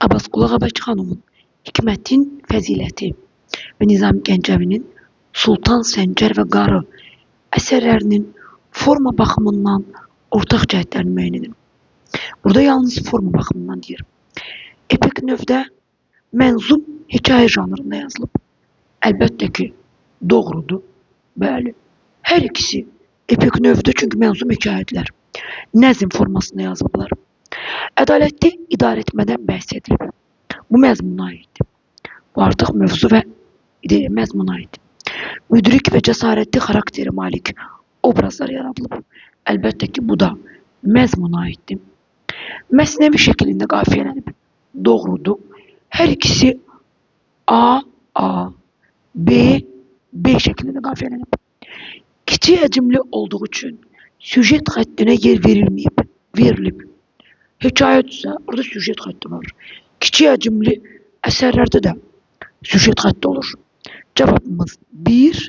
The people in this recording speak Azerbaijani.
Abbasqulu Ağabəkxanovun Hikmətin Fəziləti və Nizami Gəncəvinin Sultan Səncər və Qarı əsərlərinin forma baxımından ortaq cəhətlərini müəyyən edin. Burada yalnız forma baxımından deyir. Epik növdə mənzum hekayə janrında yazılıb. Əlbəttə ki, doğrudur. Bəli. Hər ikisi epik növdür, çünki mənzum hekayətlər nəzm formasında yazılıblar. Ədalətli idarə etmədən bəhs edilib. Bu məzmuna aiddir. Bu artıq mövzu və məzmuna aiddir. Müdrik və cəsarətli xarakteri malik obrazlar yaradılıb. Əlbəttə ki, bu da məzmuna aiddir. Məsnəvi şəklində qafiyələnib. Doğrudur. Hər ikisi A, B şəklində qafiyələnib. Kiçik həcmli olduğu üçün süjet xəttinə yer verilib. Hekayətsə, orada süjet xətti var. Kiçik həcmli əsərlərdə də süjet xətti olur. Cavabımız 1.